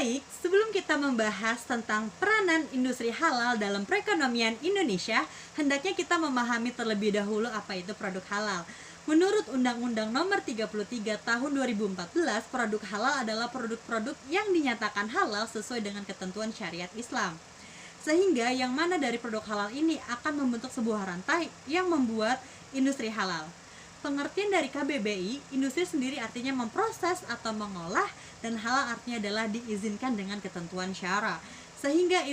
Baik, sebelum kita membahas tentang peranan industri halal dalam perekonomian Indonesia, hendaknya kita memahami terlebih dahulu apa itu produk halal. Menurut Undang-Undang Nomor 33 Tahun 2014, produk halal adalah produk-produk yang dinyatakan halal sesuai dengan ketentuan syariat Islam. Sehingga yang mana dari produk halal ini akan membentuk sebuah rantai yang membuat industri halal. Pengertian dari KBBI, industri sendiri artinya memproses atau mengolah, dan halal artinya adalah diizinkan dengan ketentuan syara. Sehingga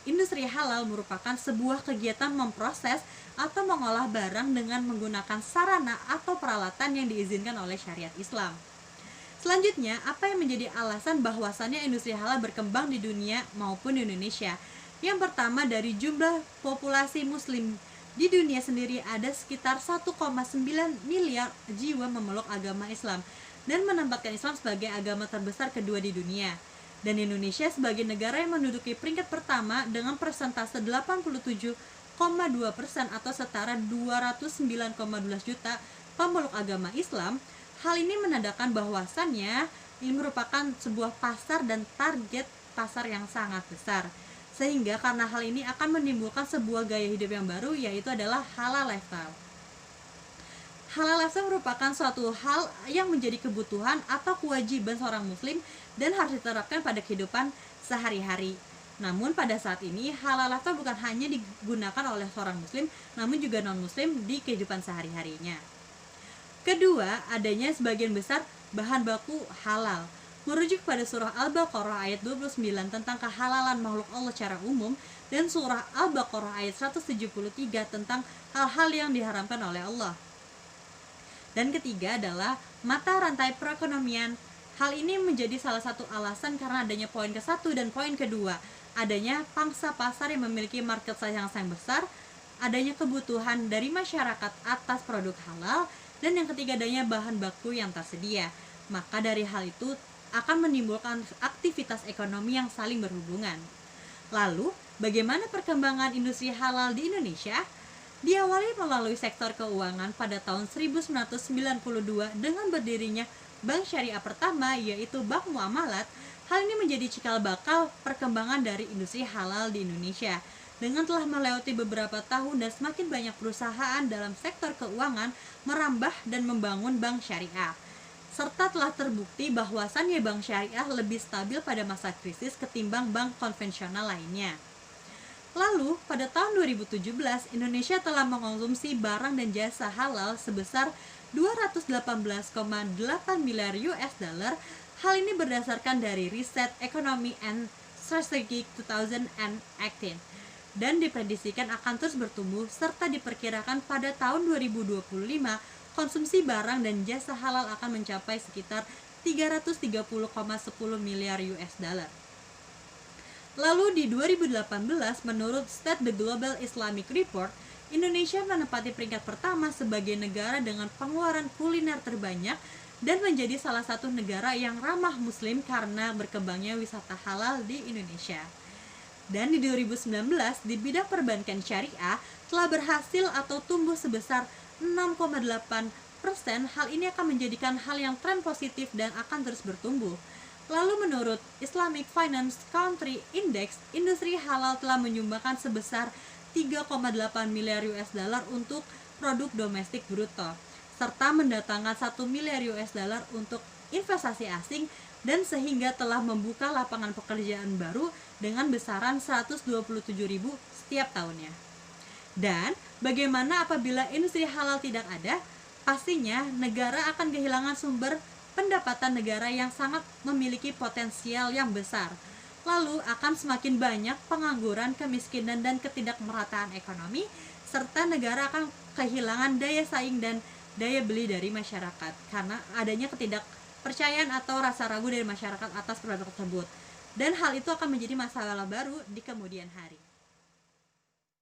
industri halal merupakan sebuah kegiatan memproses atau mengolah barang dengan menggunakan sarana atau peralatan yang diizinkan oleh syariat Islam. Selanjutnya, apa yang menjadi alasan bahwasannya industri halal berkembang di dunia maupun di Indonesia? Yang pertama, dari jumlah populasi muslim. Di dunia sendiri ada sekitar 1,9 miliar jiwa memeluk agama Islam dan menempatkan Islam sebagai agama terbesar kedua di dunia. Dan Indonesia sebagai negara yang menduduki peringkat pertama dengan persentase 87,2% atau setara 209,12 juta pemeluk agama Islam. Hal ini menandakan bahwasannya ini merupakan sebuah pasar dan target pasar yang sangat besar. Sehingga karena hal ini akan menimbulkan sebuah gaya hidup yang baru, yaitu adalah halal lifestyle. Halal lifestyle merupakan suatu hal yang menjadi kebutuhan atau kewajiban seorang muslim dan harus diterapkan pada kehidupan sehari-hari. Namun pada saat ini halal lifestyle bukan hanya digunakan oleh seorang muslim, namun juga non-muslim di kehidupan sehari-harinya. Kedua, adanya sebagian besar bahan baku halal. Merujuk pada surah Al-Baqarah ayat 29 tentang kehalalan makhluk Allah secara umum dan surah Al-Baqarah ayat 173 tentang hal-hal yang diharamkan oleh Allah. Dan ketiga adalah mata rantai perekonomian. Hal ini menjadi salah satu alasan karena adanya poin ke-1 dan poin kedua. Adanya pangsa pasar yang memiliki market size yang sangat besar, adanya kebutuhan dari masyarakat atas produk halal, dan yang ketiga adanya bahan baku yang tersedia. Maka dari hal itu akan menimbulkan aktivitas ekonomi yang saling berhubungan. Lalu, bagaimana perkembangan industri halal di Indonesia? Diawali melalui sektor keuangan pada tahun 1992 dengan berdirinya Bank Syariah pertama, yaitu Bank Muamalat. Hal ini menjadi cikal bakal perkembangan dari industri halal di Indonesia. Dengan telah melewati beberapa tahun dan semakin banyak perusahaan dalam sektor keuangan merambah dan membangun bank syariah, serta telah terbukti bahwasannya bank syariah lebih stabil pada masa krisis ketimbang bank konvensional lainnya. Lalu, pada tahun 2017, Indonesia telah mengonsumsi barang dan jasa halal sebesar 218,8 miliar US dollar. Hal ini berdasarkan dari riset Economy and Strategy 2018 dan diprediksikan akan terus bertumbuh serta diperkirakan pada tahun 2025 konsumsi barang dan jasa halal akan mencapai sekitar 330,10 miliar US dollar. Lalu di 2018, menurut State the Global Islamic Report, Indonesia menempati peringkat pertama sebagai negara dengan pengeluaran kuliner terbanyak dan menjadi salah satu negara yang ramah muslim karena berkembangnya wisata halal di Indonesia. Dan di 2019, di bidang perbankan syariah telah berhasil atau tumbuh sebesar 6,8%. Hal ini akan menjadikan hal yang tren positif dan akan terus bertumbuh. Lalu menurut Islamic Finance Country Index, industri halal telah menyumbangkan sebesar 3,8 miliar US dollar untuk produk domestik bruto, serta mendatangkan 1 miliar US dollar untuk investasi asing, dan sehingga telah membuka lapangan pekerjaan baru dengan besaran 127.000 setiap tahunnya. Dan bagaimana apabila industri halal tidak ada? Pastinya negara akan kehilangan sumber pendapatan negara yang sangat memiliki potensial yang besar. Lalu akan semakin banyak pengangguran, kemiskinan, dan ketidakmerataan ekonomi, serta negara akan kehilangan daya saing dan daya beli dari masyarakat karena adanya ketidakpercayaan atau rasa ragu dari masyarakat atas produk tersebut. Dan hal itu akan menjadi masalah baru di kemudian hari.